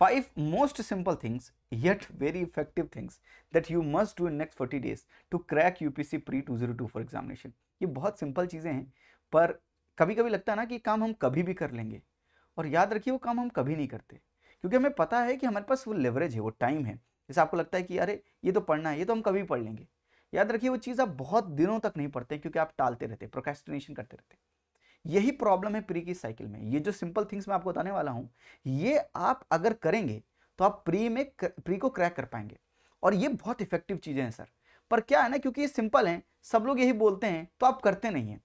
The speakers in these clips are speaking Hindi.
5 most simple things yet very effective things that you must do in next 40 days to crack UPSC pre 2024 examination. ये बहुत सिंपल चीज़ें हैं, पर कभी कभी लगता है ना कि काम हम कभी भी कर लेंगे, और याद रखिए वो काम हम कभी नहीं करते, क्योंकि हमें पता है कि हमारे पास वो लेवरेज है, वो टाइम है। जैसे आपको लगता है कि अरे ये तो पढ़ना है, ये तो हम कभी पढ़ लेंगे। याद रखिए वो चीज़ आप बहुत दिनों तक नहीं पढ़ते, क्योंकि आप टालते रहते, प्रोक्रेस्टिनेशन करते रहते। यही प्रॉब्लम है प्री की साइकिल में। ये जो सिंपल थिंग्स मैं आपको बताने वाला हूं, ये आप अगर करेंगे तो आप प्री को क्रैक कर पाएंगे, और ये बहुत इफेक्टिव चीजें हैं सर। पर क्या है ना, क्योंकि ये सिंपल हैं, सब लोग यही बोलते हैं, तो आप करते नहीं हैं।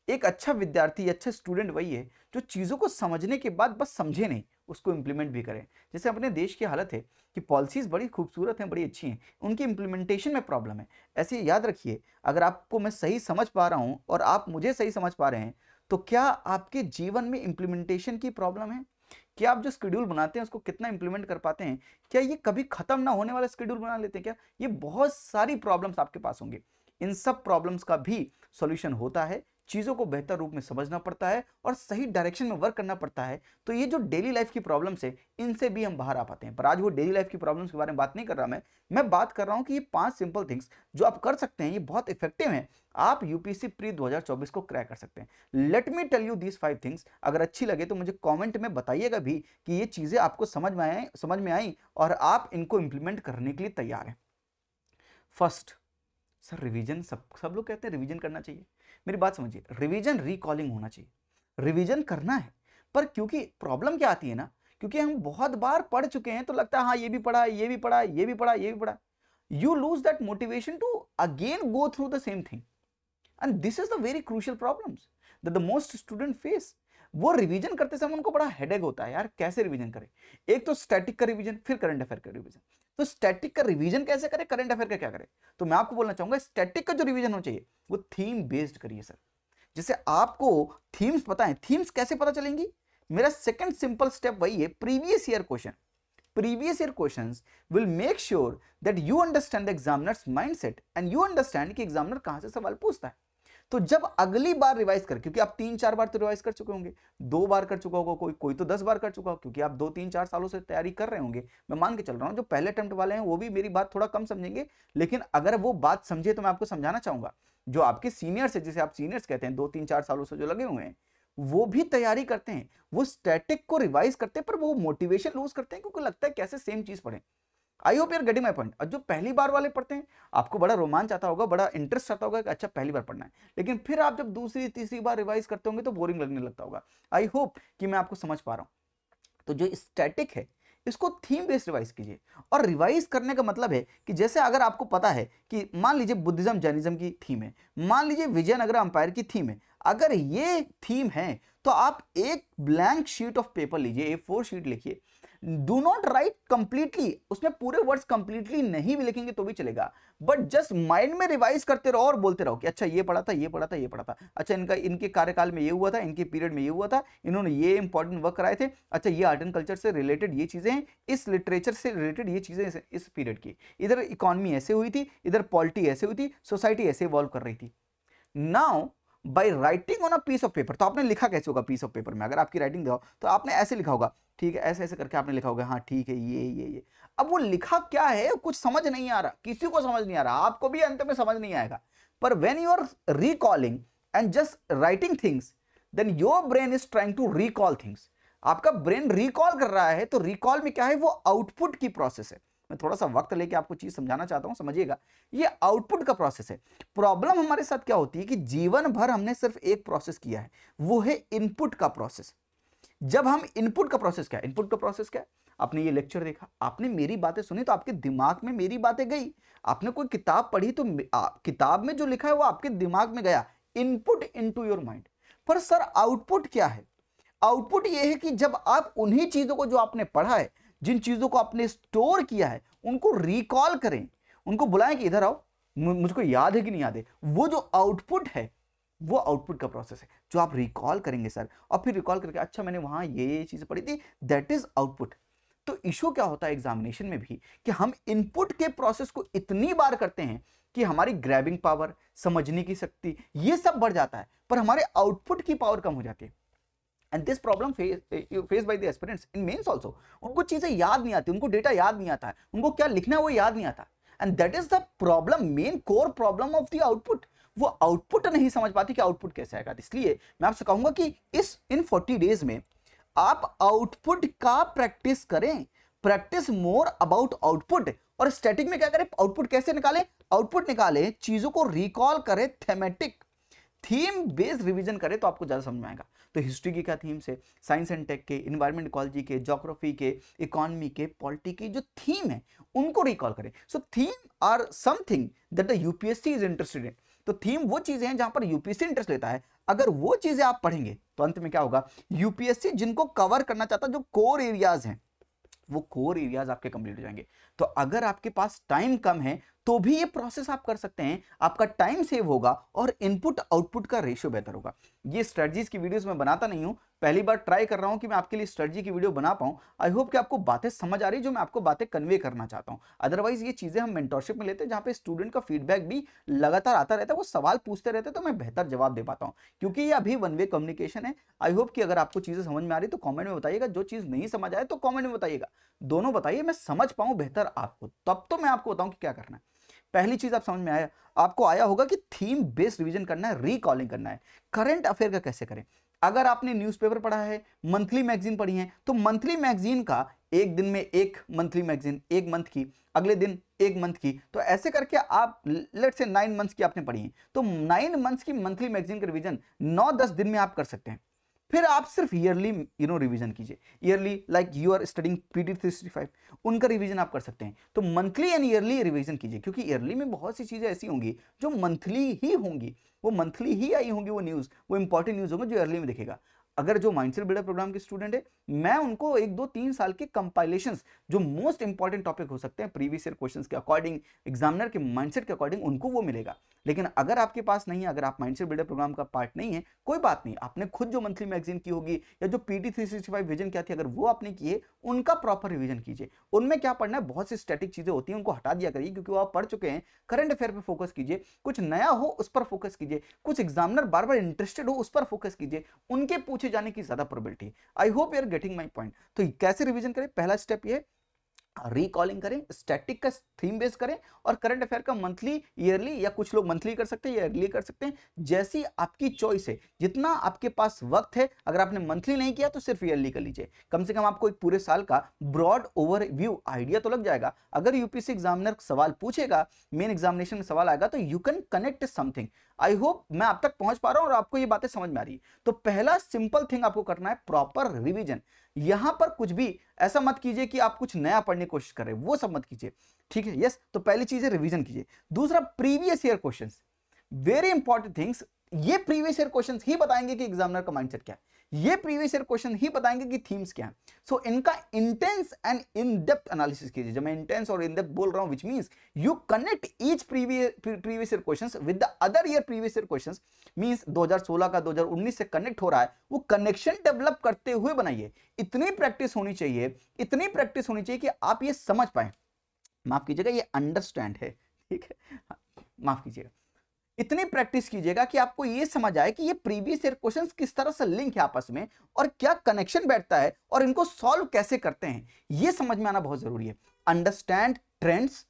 एक अच्छा विद्यार्थी, अच्छा स्टूडेंट वही है जो चीज़ों को समझने के बाद बस समझे नहीं, उसको इंप्लीमेंट भी करें। जैसे अपने देश की हालत है कि पॉलिसीज़ बड़ी खूबसूरत हैं, बड़ी अच्छी हैं, उनकी इंप्लीमेंटेशन में प्रॉब्लम है। ऐसे याद रखिए, अगर आपको मैं सही समझ पा रहा हूँ और आप मुझे सही समझ पा रहे हैं, तो क्या आपके जीवन में इंप्लीमेंटेशन की प्रॉब्लम है? क्या आप जो शेड्यूल बनाते हैं उसको कितना इंप्लीमेंट कर पाते हैं? क्या ये कभी खत्म ना होने वाला शेड्यूल बना लेते हैं क्या? ये बहुत सारी प्रॉब्लम्स आपके पास होंगे। इन सब प्रॉब्लम्स का भी सॉल्यूशन होता है। चीज़ों को बेहतर रूप में समझना पड़ता है और सही डायरेक्शन में वर्क करना पड़ता है। तो ये जो डेली लाइफ की प्रॉब्लम्स है, इनसे भी हम बाहर आ पाते हैं। पर आज वो डेली लाइफ की प्रॉब्लम्स के बारे में बात नहीं कर रहा मैं बात कर रहा हूं कि ये 5 सिंपल थिंग्स जो आप कर सकते हैं, ये बहुत इफेक्टिव हैं। आप यूपीएससी प्री 2024 को क्रैक कर सकते हैं। Let me tell you these 5 things. अगर अच्छी लगे तो मुझे कॉमेंट में बताइएगा भी कि ये चीज़ें आपको समझ में आई और आप इनको इंप्लीमेंट करने के लिए तैयार हैं। फर्स्ट, सर रिवीजन, सब लोग कहते हैं रिवीजन करना चाहिए। मेरी बात समझिए, रिवीजन रिकॉलिंग होना चाहिए, रिवीजन करना है। पर क्योंकि प्रॉब्लम क्या आती है ना, क्योंकि हम बहुत बार पढ़ चुके हैं तो लगता है हाँ ये भी पढ़ा, ये भी पढ़ा, ये भी पढ़ा, ये भी पढ़ा। You lose that motivation to again go through the same thing, and this is the very crucial problems that the most student face. वो रिवीजन करते समय उनको बड़ा हेडेक होता है, यार कैसे रिवीजन करें। एक तो स्टैटिक का रिवीजन, फिर करंट अफेयर का रिवीजन। तो स्टैटिक का रिवीजन कैसे करें, करंट अफेयर का क्या करें? तो मैं आपको बोलना चाहूंगा, स्टैटिक का जो रिवीजन होना चाहिए वो थीम बेस्ड करिए सर। जैसे आपको थीम्स पता है, थीम्स कैसे पता चलेंगी? मेरा सेकंड सिंपल स्टेप वही है, previous year question. Previous year questions will make sure that you understand the examiners mindset and you understand कि एग्जामिनर कहां से सवाल पूछता है। तो जब अगली बार रिवाइज कर, क्योंकि आप 3-4 बार तो रिवाइज कर चुके होंगे, 2 बार कर चुका होगा, कोई तो 10 बार कर चुका होगा, क्योंकि आप 2-3-4 सालों से तैयारी कर रहे होंगे। मैं मान के चल रहा हूं जो पहले अटेम्प्ट वाले हैं वो भी मेरी बात थोड़ा कम समझेंगे, लेकिन अगर वो बात समझे तो मैं आपको समझाना चाहूंगा, जो आपके सीनियर्स है, जिसे आप सीनियर्स कहते हैं, 2-3-4 सालों से जो लगे हुए हैं, वो भी तैयारी करते हैं, वो स्टैटिक को रिवाइज करते हैं, पर वो मोटिवेशन लूज करते हैं, क्योंकि लगता है कैसे सेम चीज पढ़े। I hope you're getting my point. और जो पहली बार वाले पढ़ते हैं, आपको बड़ा रोमांच आता होगा, बड़ा इंटरेस्ट आता होगा कि अच्छा पहली बार पढ़ना है, लेकिन फिर आप जब दूसरी तीसरी बार रिवाइज करते होंगे तो बोरिंग लगने लगता होगा। आई होप कि मैं आपको समझ पा रहा हूं। तो जो स्टैटिक है, इसको थीम बेस्ड रिवाइज कीजिए। और रिवाइज करने का मतलब है कि जैसे अगर आपको पता है कि मान लीजिए बुद्धिज्म जैनिज्म की थीम है, मान लीजिए विजयनगर अंपायर की थीम है, अगर ये थीम है तो आप एक ब्लैंक शीट ऑफ पेपर लीजिए, A4 शीट लिखिए। डू नॉट राइट कंप्लीटली, उसमें पूरे वर्ड्स कंप्लीटली नहीं भी लिखेंगे तो भी चलेगा, बट जस्ट माइंड में रिवाइज करते रहो और बोलते रहो कि अच्छा ये पढ़ा था, ये पढ़ा था, ये पढ़ा था, अच्छा इनके कार्यकाल में ये हुआ था, इनके पीरियड में ये हुआ था, इन्होंने ये इंपॉर्टेंट वर्क कराए थे, अच्छा ये आर्ट एंड कल्चर से रिलेटेड ये चीजें हैं, इस लिटरेचर से रिलेटेड ये चीजें इस पीरियड की, इधर इकोनॉमी ऐसे हुई थी, इधर पॉलिटी ऐसे हुई थी, सोसाइटी ऐसे इवॉल्व कर रही थी। Now by writing on a piece of paper, तो आपने लिखा कैसे होगा पीस ऑफ पेपर में? अगर आपकी राइटिंग देखो तो आपने ऐसे लिखा होगा, ठीक है, ऐसे ऐसे करके आपने लिखा होगा, हाँ ठीक है, ये। अब वो लिखा क्या है कुछ समझ नहीं आ रहा, किसी को समझ नहीं आ रहा, आपको भी अंत में समझ नहीं आएगा। पर when you are recalling and just writing things, then your brain is trying to recall things. आपका ब्रेन रिकॉल कर रहा है, तो रिकॉल में क्या है, वो आउटपुट की प्रोसेस है। मैं थोड़ा सा वक्त लेके आपको चीज समझाना चाहता हूं, समझिएगा। ये आउटपुट का प्रोसेस है। प्रॉब्लम हमारे साथ क्या होती है कि जीवन भर हमने सिर्फ एक प्रोसेस किया है, वो है इनपुट का प्रोसेस। जब हम इनपुट का प्रोसेस क्या है, इनपुट का प्रोसेस क्या है? आपने ये लेक्चर देखा, आपने मेरी बातें सुनी, तो आपके दिमाग में मेरी बातें गई। आपने कोई किताब पढ़ी तो किताब में जो लिखा है वो आपके दिमाग में गया, इनपुट इनटू योर माइंड। पर सर आउटपुट क्या है? आउटपुट ये है कि जब आप उन्हीं चीजों को जो आपने पढ़ा है, जिन चीजों को आपने स्टोर किया है, उनको रिकॉल करें, उनको बुलाएं कि इधर आओ, मुझको याद है कि नहीं याद है। वो जो आउटपुट है, वो आउटपुट का प्रोसेस है जो आप रिकॉल करेंगे सर, और फिर रिकॉल करके अच्छा मैंने वहां ये चीजें पढ़ी थी, दैट इज आउटपुट। तो इशू क्या होता है एग्जामिनेशन में भी कि हम इनपुट के प्रोसेस को इतनी बार करते हैं कि हमारी ग्रैबिंग पावर, समझने की शक्ति, ये सब बढ़ जाता है, पर हमारे आउटपुट की पावर कम हो जाती है। And this problem face by the aspirants in mains also. उनको चीजें याद नहीं आती, उनको डेटा याद नहीं आता है, उनको क्या लिखना है वो याद नहीं आता, and that is the problem, main core problem of the output. वो आउटपुट नहीं समझ पाती कि आउटपुट कैसे आएगा। इसलिए मैं आपसे कहूंगा कि इन 40 डेज में आप आउटपुट का प्रैक्टिस करें, प्रैक्टिस मोर अबाउट आउटपुट। और स्टैटिक में क्या करें, आउटपुट कैसे निकालें, आउटपुट निकालें, चीजों को रिकॉल करें, थेमेटिक थीम बेस्ड रिवीजन करें तो आपको ज्यादा समझ में आएगा। तो हिस्ट्री की क्या थीम्स है, साइंस एंड टेक के, इन्वायरमेंट इकोलॉजी के, ज्योग्राफी के, इकोनॉमी के, पॉलिटी की जो थीम है उनको रिकॉल करें। So theme are something that the UPSC is interested in. तो थीम वो चीजें हैं जहां पर यूपीएससी इंटरेस्ट लेता है। अगर वो चीजें आप पढ़ेंगे तो अंत में क्या होगा, यूपीएससी जिनको कवर करना चाहता है, जो कोर एरियाज हैं, वो कोर एरियाज आपके कंप्लीट हो जाएंगे। तो अगर आपके पास टाइम कम है तो भी ये प्रोसेस आप कर सकते हैं, आपका टाइम सेव होगा और इनपुट आउटपुट का रेशियो बेहतर होगा। ये स्ट्रेटजीज की वीडियोस मैं बनाता नहीं हूं, पहली बार ट्राई कर रहा हूं कि मैं आपके लिए स्ट्रेटजी की वीडियो बना पाऊं। आई होप कि आपको बातें समझ आ रही जो मैं आपको बातें कन्वे करना चाहता हूं। अदरवाइज ये चीजें हम मेंटरशिप में लेते हैं जहां पे स्टूडेंट का फीडबैक भी लगातार आता रहता है, वो सवाल पूछते रहते हैं तो मैं बेहतर जवाब दे पाता हूं, क्योंकि ये अभी वन वे कम्युनिकेशन है। आई होप कि अगर आपको चीजें समझ में आ रही तो कॉमेंट में बताइएगा, जो चीज नहीं समझ आए तो कॉमेंट में बताइएगा, दोनों बताइए, मैं समझ पाऊं बेहतर आपको, तब तो मैं आपको बताऊं कि क्या करना है। पहली चीज आप समझ में आया, आपको आया होगा कि थीम बेस्ड रिवीजन करना है, रिकॉलिंग करना है। करंट अफेयर का कैसे करें, अगर आपने न्यूज़पेपर पढ़ा है, मंथली मैगजीन पढ़ी है, तो मंथली मैगजीन का एक दिन में एक मंथली मैगजीन, एक मंथ की, अगले दिन एक मंथ की, तो ऐसे करके आप लेट्स से 9 मंथ्स की आपने पढ़ी है, तो 9 मंथ्स की मंथली मैगजीन का रिवीजन 9-10 दिन में आप कर सकते हैं। फिर आप सिर्फ ईयरली रिवीजन कीजिए, yearly like you are studying PT 365, उनका रिवीजन आप कर सकते हैं। तो मंथली एंड ईयरली रिवीजन कीजिए, क्योंकि ईयरली में बहुत सी चीजें ऐसी होंगी जो मंथली ही होंगी, वो मंथली ही आई होंगी, वो न्यूज, वो इंपॉर्टेंट न्यूज होंगे जो ईयरली में दिखेगा। अगर जो माइंडसेट बिल्डर प्रोग्राम के स्टूडेंट है, मैं उनको 1-2-3 साल के कंपाइलेशंस, जो मोस्ट इंपॉर्टेंट टॉपिक हो सकते हैं प्रीवियस ईयर क्वेश्चंस के अकॉर्डिंग, एग्जामिनर के माइंडसेट के अकॉर्डिंग, उनको वो मिलेगा। लेकिन अगर आपके पास नहीं है, अगर आप माइंडसेट बिल्डर प्रोग्राम का पार्ट नहीं है, कोई बात नहीं, आपने खुद जो मंथली मैगजीन की होगी या जो पीटी 365 विजन क्या थी, अगर वो आपने किए, उनका प्रॉपर रिवीजन कीजिए। उनमें क्या पढ़ना है, बहुत सी स्टैटिक चीजें होती हैं, उनको हटा दिया करिए, क्योंकि वो आप पढ़ चुके हैं। करंट अफेयर पर फोकस कीजिए, कुछ नया हो उस पर फोकस कीजिए, कुछ एग्जामिनर बार बार इंटरेस्टेड हो उस पर फोकस कीजिए, उनके पूछे जाने की ज्यादा probability. I hope you are getting my point. तो कैसे रिवीजन करें, पहला स्टेप ये, रिकॉलिंग करें, स्टैटिक का थीम बेस करें, और करंट अफेयर का मंथली, ईयरली, या कुछ लोग मंथली कर सकते हैं या ईयरली कर सकते हैं, जैसी आपकी चॉइस है, जितना आपके पास वक्त है। अगर आपने मंथली नहीं किया तो सिर्फ ईयरली कर लीजिए, कम से कम आपको एक पूरे साल का ब्रॉड ओवरव्यू आइडिया तो लग जाएगा। अगर यूपीएससी एग्जामिनर सवाल पूछेगा, मेन एग्जामिनेशन में सवाल आएगा, तो you can connect something. I hope मैं आप तक पहुंच पा रहा हूं और आपको ये बातें समझ में आ रही है। तो पहला सिंपल थिंग आपको करना है, प्रॉपर रिवीजन। यहां पर कुछ भी ऐसा मत कीजिए कि आप कुछ नया पढ़ने की कोशिश कर रहे हैं, वो सब मत कीजिए, ठीक है। यस, तो पहली चीज है रिवीजन कीजिए। दूसरा, previous year questions, very important things. ये प्रीवियस ईयर क्वेश्चंस ही बताएंगे कि एग्जामिनर का माइंडसेट क्या है, ये प्रीवियस ईयर क्वेश्चन ही बताएंगे कि थीम्स क्या है। सो इनका intense and in depth analysis कीजिए। जब मैं इंटेंस और इन डेप्थ बोल रहा हूं, which means you connect each previous year questions with the other year previous year questions. Means 2016 का 2019 से कनेक्ट हो रहा है, वो कनेक्शन डेवलप करते हुए बनाइए। इतनी प्रैक्टिस होनी चाहिए, इतनी प्रैक्टिस होनी चाहिए कि आप ये समझ पाए, माफ कीजिएगा, ये अंडरस्टैंड है, ठीक है, माफ कीजिएगा, इतनी प्रैक्टिस कीजिएगा कि आपको ये समझ आए कि ये प्रीवियस ईयर क्वेश्चंस किस तरह से लिंक है आपस में, और क्या कनेक्शन बैठता है, और इनको सॉल्व कैसे करते हैं, ये समझ में आना बहुत जरूरी है। Understand trends,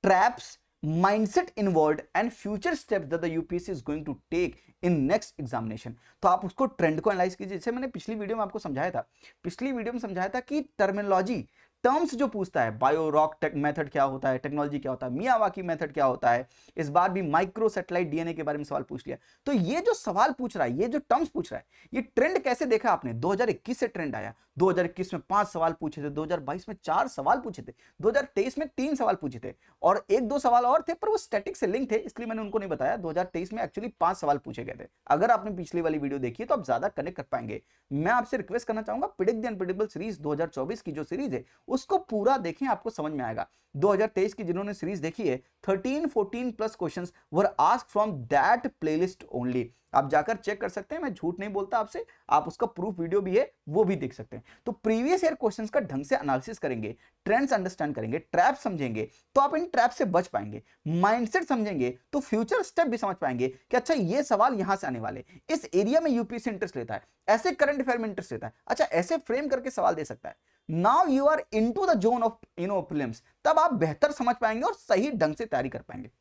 traps, mindset involved and future steps that the UPSC is going to take in next examination. तो आप उसको ट्रेंड को एनालाइज कीजिए। जैसे मैंने पिछली वीडियो में आपको समझाया था, पिछली वीडियो में समझाया था कि टर्मिनोलॉजी, टर्म्स जो पूछता है, बायो रॉक मेथड क्या होता है, टेक्नोलॉजी क्या होता है, मियावाकी मेथड क्या होता है, इस बार भी माइक्रो सैटेलाइट डीएनए के बारे में सवाल पूछ लिया। तो ये जो सवाल पूछ रहा है, ये जो टर्म्स पूछ रहा है, ये ट्रेंड कैसे देखा आपने, 2021 से ट्रेंड आया, 2021 में 5 सवाल पूछे थे, 2022 में 4 सवाल पूछे थे, 2023 में 3 सवाल पूछे थे, और 1-2 सवाल और थे पर वो स्टैटिक से लिंक थे, इसलिए मैंने उनको नहीं बताया। 2023 में एक्चुअली 5 सवाल पूछे गए थे। अगर आपने पिछली वाली वीडियो देखी तो आप ज्यादा कनेक्ट कर पाएंगे। मैं आपसे रिक्वेस्ट करना चाहूंगा, प्रेडिक्ट द अनप्रेडिक्टेबल सीरीज 2024 की जो सीरीज है, उसको पूरा देखें, आपको समझ में आएगा। 2023 की जिन्होंने सीरीज देखी है, 13-14 plus questions were asked from that playlist only. आप जाकर चेक कर सकते हैं, मैं झूठ नहीं बोलता आपसे, आप उसका प्रूफ वीडियो भी है वो भी देख सकते हैं। तो प्रीवियस ईयर क्वेश्चंस का ढंग से एनालिसिस करेंगे, ट्रेंड्स अंडरस्टैंड करेंगे, ट्रैप समझेंगे तो आप इन ट्रैप से बच पाएंगे। माइंडसेट समझेंगे तो फ्यूचर स्टेप भी समझ पाएंगे कि अच्छा ये सवाल यहां से आने वाले, इस एरिया में यूपीएससी इंटरेस्ट लेता है, ऐसे करंट अफेयर में इंटरेस्ट लेता है, अच्छा ऐसे फ्रेम करके सवाल दे सकता है। Now you are into the zone of prelims, तब आप बेहतर समझ पाएंगे और सही ढंग से तैयारी कर पाएंगे।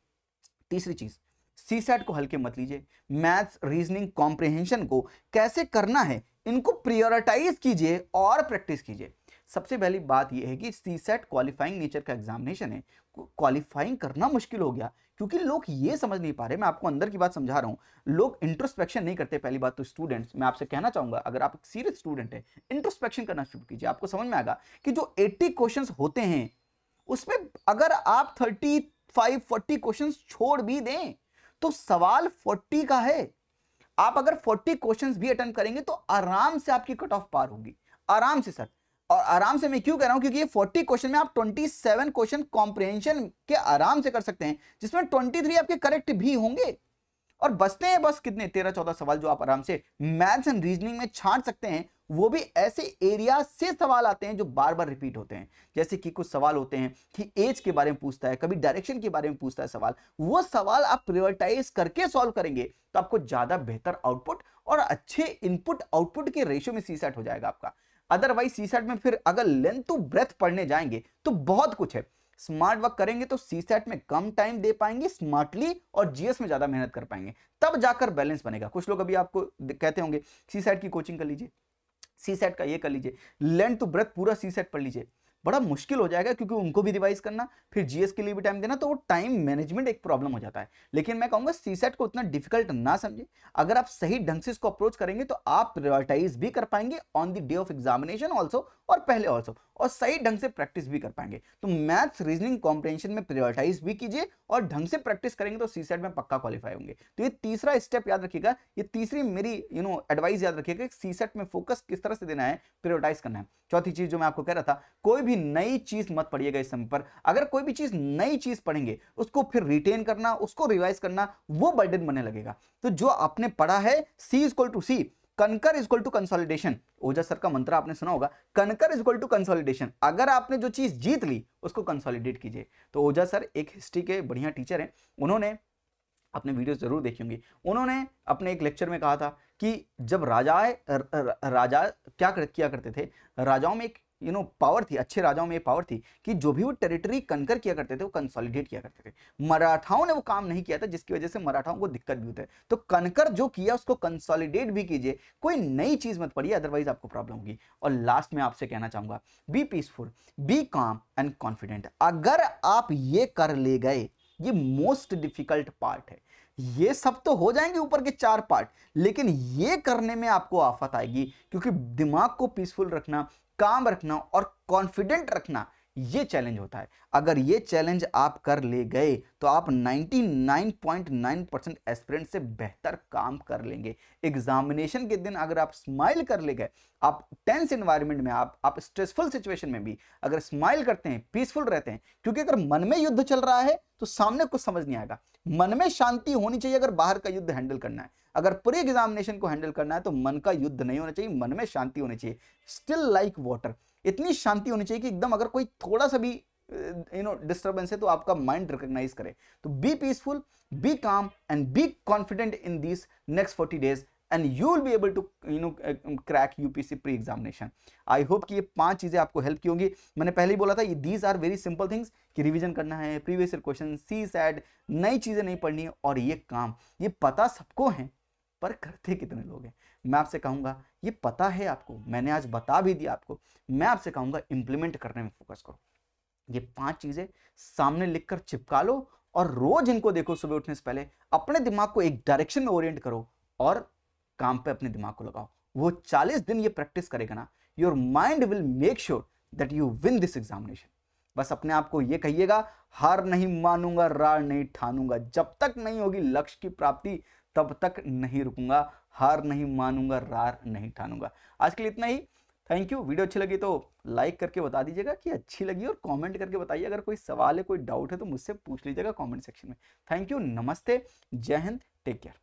तीसरी चीज, सीसैट को हल्के मत लीजिए, मैथ्स, रीजनिंग, कॉम्प्रिहेंशन को कैसे करना है इनको प्रायोरिटाइज कीजिए और प्रैक्टिस कीजिए। सबसे पहली बात यह है कि सीसैट क्वालिफाइंग नेचर का एग्जामिनेशन है, क्वालिफाइंग करना मुश्किल हो गया क्योंकि लोग ये समझ नहीं पा रहे। मैं आपको अंदर की बात समझा रहा हूं, लोग इंट्रोस्पेक्शन नहीं करते। पहली बात तो स्टूडेंट्स, मैं आपसे कहना चाहूंगा अगर आप एक सीरियस स्टूडेंट है, इंट्रोस्पेक्शन करना शुरू कीजिए। आपको समझ में आएगा कि जो 80 क्वेश्चंस होते हैं उसमें अगर आप 35-40 क्वेश्चंस छोड़ भी दें तो सवाल 40 का है। आप अगर 40 क्वेश्चंस भी अटेम्प्ट करेंगे तो आराम से आपकी कट ऑफ पार होगी, आराम से सर। और आराम से मैं क्यों कह रहा हूं, क्योंकि ये 40 क्वेश्चन में आप 27 क्वेश्चन कॉम्प्रिहेंशन के आराम से कर सकते हैं, जिसमें 23 आपके करेक्ट भी होंगे और बचते हैं बस कितने 13-14 सवाल जो आप आराम से मैथ्स एंड रीजनिंग में छांट सकते हैं। वो भी ऐसे एरिया से सवाल आते हैं जो बार बार रिपीट होते हैं, जैसे कि कुछ सवाल होते हैं कि एज के बारे में पूछता है, कभी डायरेक्शन के बारे में पूछता है सवाल। वो सवाल आप प्रायोरिटाइज करके सॉल्व करेंगे तो आपको ज्यादा बेहतर आउटपुट और अच्छे इनपुट आउटपुट के रेशियो में सीसैट हो जाएगा आपका। अदरवाइज सीसैट में फिर अगर लेंथ टू ब्रेथ पढ़ने जाएंगे तो बहुत कुछ है। स्मार्ट वर्क करेंगे तो सीसैट में कम टाइम दे पाएंगे स्मार्टली और जीएस में ज्यादा मेहनत कर पाएंगे, तब जाकर बैलेंस बनेगा। कुछ लोग अभी आपको कहते होंगे सीसैट की कोचिंग कर लीजिए, सीसैट का ये कर लीजिए, लेंथ टू ब्रेथ पूरा सीसैट पढ़ लीजिए। बड़ा मुश्किल हो जाएगा क्योंकि उनको भी रिवाइज करना, फिर जीएस के लिए भी टाइम देना, तो वो टाइम मैनेजमेंट एक प्रॉब्लम हो जाता है। लेकिन मैं कहूंगा सीसैट को उतना डिफिकल्ट ना समझे, अगर आप सही ढंग से इसको अप्रोच करेंगे तो आप प्रायोरिटाइज भी कर पाएंगे on the day of examination also और पहले ऑल्सो, और सही ढंग से प्रैक्टिस भी कर पाएंगे। तो मैथ्स, रीजनिंग, कॉम्प्रिहेंशन में प्रायोरिटाइज भी कीजिए और ढंग से प्रैक्टिस करेंगे तो सीसैट में पक्का क्वालिफाई होंगे। तो ये तीसरा स्टेप याद रखिएगा, ये तीसरी मेरी एडवाइस याद रखिएगा, सीसैट में फोकस किस तरह से देना है, प्रायोरिटाइज करना है। चौथी चीज जो मैं आपको कह रहा था, कोई भी नई चीज मत पढ़िएगा इस समय पर। अगर कोई भी चीज नई चीज पढ़ेंगे उसको फिर रिटेन करना, उसको रिवाइज करना, वो बर्डन बनने लगेगा। तो जो आपने पढ़ा है C = C, कनकर = कंसोलिडेशन, ओझा सर का मंत्र आपने सुना होगा, कनकर = कंसोलिडेशन। अगर आपने जो चीज जीत ली उसको कंसोलिडेट कीजिए। तो ओझा सर एक हिस्ट्री के बढ़िया टीचर हैं, उन्होंने अपने वीडियो जरूर देखी होंगी, उन्होंने अपने एक लेक्चर में कहा था कि जब राजा क्या किया करते थे, राजाओं में एक पावर थी, अच्छे राजाओं में पावर थी कि जो भी वो टेरिटरी कनकर किया करते थे वो कंसोलिडेट किया करते थे। मराठाओं ने वो काम नहीं किया था, जिसकी वजह से मराठाओं को दिक्कत भी होता है। तो कनकर जो किया उसको कंसोलिडेट भी कीजिए, कोई नई चीज मत पढ़िए, अदरवाइज आपको प्रॉब्लम होगी। और लास्ट में आपसे कहना चाहूंगा, बी पीसफुल, बी काम एंड कॉन्फिडेंट। अगर आप ये कर ले गए, ये मोस्ट डिफिकल्ट पार्ट है, ये सब तो हो जाएंगे ऊपर के 4 पार्ट, लेकिन ये करने में आपको आफत आएगी, क्योंकि दिमाग को पीसफुल रखना, काम रखना और कॉन्फिडेंट रखना, ये चैलेंज होता है। अगर ये चैलेंज आप कर ले गए तो आप 99.9% एस्पिरेंट से बेहतर काम कर लेंगे। एग्जामिनेशन के दिन अगर आप स्माइल कर ले गए, आप टेंस एनवायरनमेंट में, आप स्ट्रेसफुल सिचुएशन में भी अगर स्माइल करते हैं, पीसफुल रहते हैं, क्योंकि अगर मन में युद्ध चल रहा है तो सामने कुछ समझ नहीं आएगा। मन में शांति होनी चाहिए अगर बाहर का युद्ध हैंडल करना है। अगर पूरे एग्जामिनेशन को हैंडल करना है तो मन का युद्ध नहीं होना चाहिए, मन में शांति होनी चाहिए। स्टिल लाइक वाटर, इतनी शांति होनी चाहिए कि एकदम अगर कोई थोड़ा सा भी डिस्टर्बेंस है तो आपका माइंड रिकॉग्नाइज करे। तो बी पीसफुल, बी काम and be confident in this next 40 days and you will be able to crack UPSC pre examination. I hope कि ये 5 चीजें आपको हेल्प की होंगी। मैंने पहले ही बोला था ये these are very simple things कि रिवीजन करना है, प्रीवियस ईयर क्वेश्चन, CSAT, नई चीजें नहीं पढ़नी है, और ये काम, ये पता सबको है पर करते कितने लोग हैं। मैं आपसे कहूंगा ये पता है आपको, मैंने आज बता भी दिया आपको, मैं आपसे कहूंगा इंप्लीमेंट करने में फोकस करो। ये 5 चीजें सामने लिखकर चिपका लो और रोज इनको देखो सुबह उठने से पहले, अपने दिमाग को एक डायरेक्शन में ओरिएंट करो और काम पे अपने दिमाग को लगाओ। वो 40 दिन ये प्रैक्टिस करेगा ना, your mind will make sure that you win this examination. बस अपने आप को ये कहिएगा, हार नहीं मानूंगा, रार नहीं ठानूंगा, जब तक नहीं होगी लक्ष्य की प्राप्ति तब तक नहीं रुकूंगा, हार नहीं मानूंगा, रार नहीं ठानूंगा। आज के लिए इतना ही। Thank you. वीडियो अच्छी लगी तो लाइक करके बता दीजिएगा कि अच्छी लगी, और कमेंट करके बताइए अगर कोई सवाल है, कोई डाउट है तो मुझसे पूछ लीजिएगा कमेंट सेक्शन में। थैंक यू, नमस्ते, जय हिंद, टेक केयर।